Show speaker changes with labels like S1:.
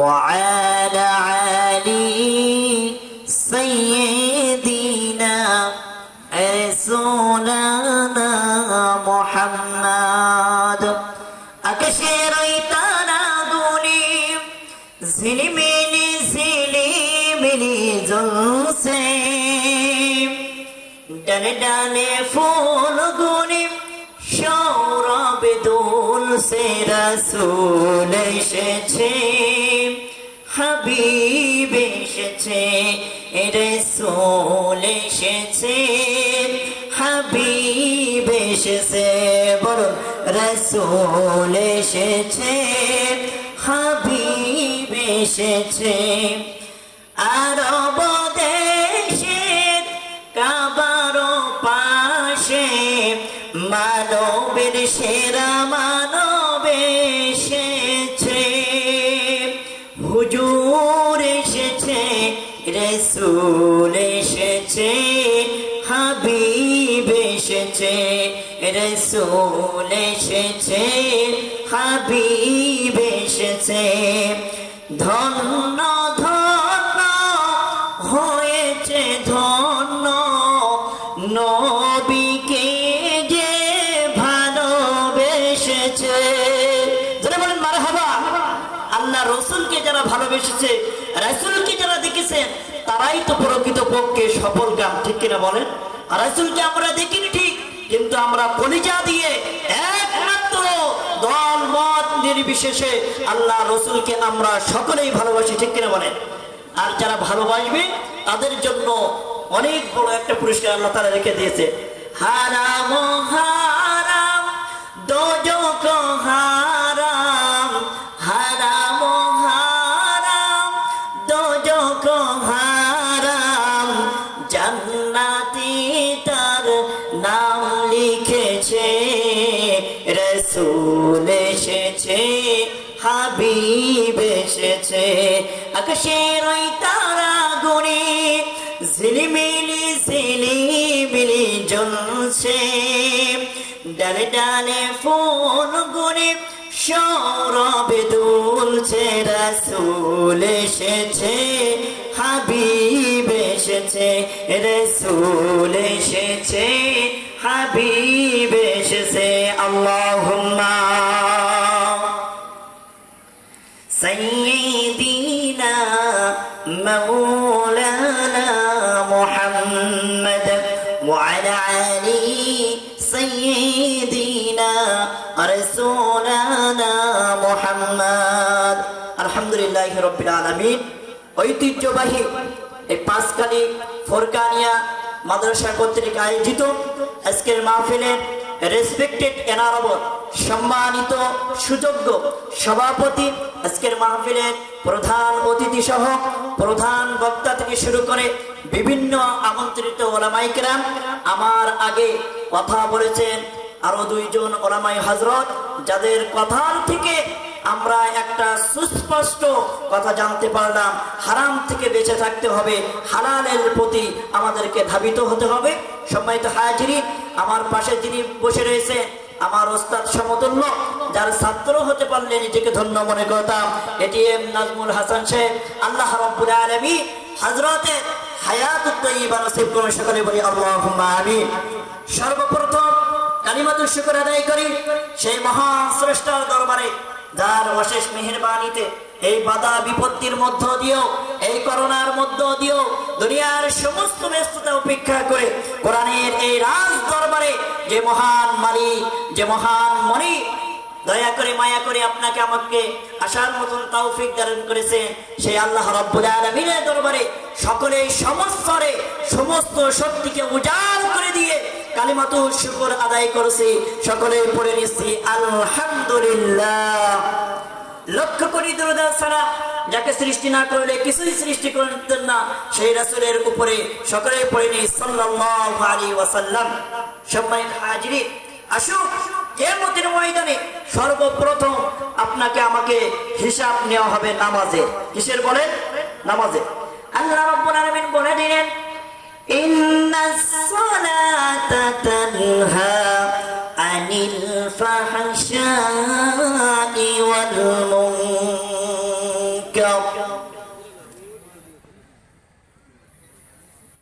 S1: وعلى علي سيدنا رسولنا محمد আকাশের তারাগুলি ঝিলিমিলি ঝিলিমিলি জ্বলছে ডানে ডানে ফুলগুলি সৌরভে দুলছে রাসূল এসেছে হাবিব এসেছে রাসূল এসেছে হাবিব এসেছে বলুন রাসূল এসেছে হাবিব এসেছে আরব দেশের কাবার পাশে মানবের সেরা মানব এসেছে হুজুর এসেছে রাসূল এসেছে হাবিব এসেছে রাসূল এসেছে হাবিব এসেছে ধন্য ধন্য হয়েছে ধন্য নবীকে যে ভালোবেসেছে যারা বলেন মারহাবা আল্লাহ রসুলকে যারা ভালোবেসেছে রাসূলকে যারা দেখেছেন তারাই তো প্রকৃত পক্ষে সফল কাম ঠিক কিনা বলেন রাসূলকে আমরা দেখিনি ঠিক কিন্তু আমরা কলিজা দিয়ে একমাত্র দল মত নির্বিশেষে আল্লাহ রসুলকে আমরা সকলেই ভালোবাসি ঠিক কিনা বলেন আর যারা ভালোবাসবে তাদের জন্য অনেক বড় একটা পুরস্কার আল্লাহ তাআলা রেখে দিয়েছে হারাম হারাম দোজখ হারাম হারাম হারাম দোজখ হারাম জান্নাতি তার নাম লিখেছে রাসূল এসেছে হাবিব এসেছে আকাশের ওই তারাগুলি ঝিলিমিলি ঝিলিমিলি জ্বলছে ডালে ডালে ফুলগুলি সৌরভে দুলছে রাসূল এসেছে হাবিব এসেছে রাসূল এসেছে হাবিব এসেছে আল্লাহুম্মা সাইয়্যিদিনা মাওলানা মুহাম্মদ ওয়া আলা আলি সাইয়্যিদিনা রাসূলানা মুহাম্মদ আলহামদুলিল্লাহি রাব্বিল আলামিন ঐতিহ্যবাহী এই পাঁচখালি ফোরকানিয়া মাদ্রাসা কর্তৃক আয়োজিত আজকের মাহফিলের রেসপেক্টেড এনারবর সম্মানিত সুযোগ্য সভাপতি আজকের মাহফিলের প্রধান অতিথি সহ প্রধান বক্তা থেকে শুরু করে বিভিন্ন আমন্ত্রিত ওলামায়ে কেরাম আমার আগে কথা বলেছেন আরো দুইজন ওলামায়ে হযরত যাদের কথা থেকে আমরা একটা সুস্পষ্ট কথা জানতে পারলাম হারাম থেকে বেঁচে থাকতে হবে হালালের প্রতি আমাদেরকে ধাবিত হতে হবে সম্মানিত হাজিরিন আমার পাশে যিনি বসে রয়েছে আমার ওস্তাদ সমতুল্য যার ছাত্র হতে পারলে নিজেকে ধন্য মনে করতাম এটিএম নাজমুল হাসান সাহেব আল্লাহ রাব্বুল আলামিন হযরতে হায়াতুত তাইয়্যিবা নসিব করুন সকলে বলি আল্লাহুম্মা আমিন সর্বপ্রথম কালিমাতুশ শুকর আদায় করি সেই মহান স্রষ্টার দরবারে যার অশেষ মেহেরবানিতে এই বাধা বিপত্তির মধ্য দিয়েও এই করোনার মধ্য দিয়েও দুনিয়ার সমস্ত ব্যস্ততা উপেক্ষা করে কোরআনের এই রাজ দরবারে যে মহান মালিক যে মহান মনি দয়া করে মায়া করে আপনাকে আমাকে আসার মতন তৌফিক দান করেছেন সেই আল্লাহ রাব্বুল আলামিনের দরবারে সকলেই সমস্তরে সমস্ত শক্তিকে উজাড় করে দিয়ে কালিমাতুল শুকর আদায় করেছি সকলে পড়ে নিচ্ছি আলহামদুলিল্লাহ লক্ষ কোটি দরুদ সালাম যাকে সৃষ্টি না করলে কিছুই সৃষ্টি করতেন না সেই রাসূলের উপরে সকলে পড়ে নি সাল্লাল্লাহু আলাইহি ওয়াসাল্লাম সম্মানিত হাজিরিন আসুন কিয়ামতের ময়দানে সর্বপ্রথম আপনাকে আমাকে হিসাব নেওয়া হবে নামাজে কিসের বলেন নামাজে আল্লাহ রাব্বুল আলামিন বলে দিলেন ইন্নাস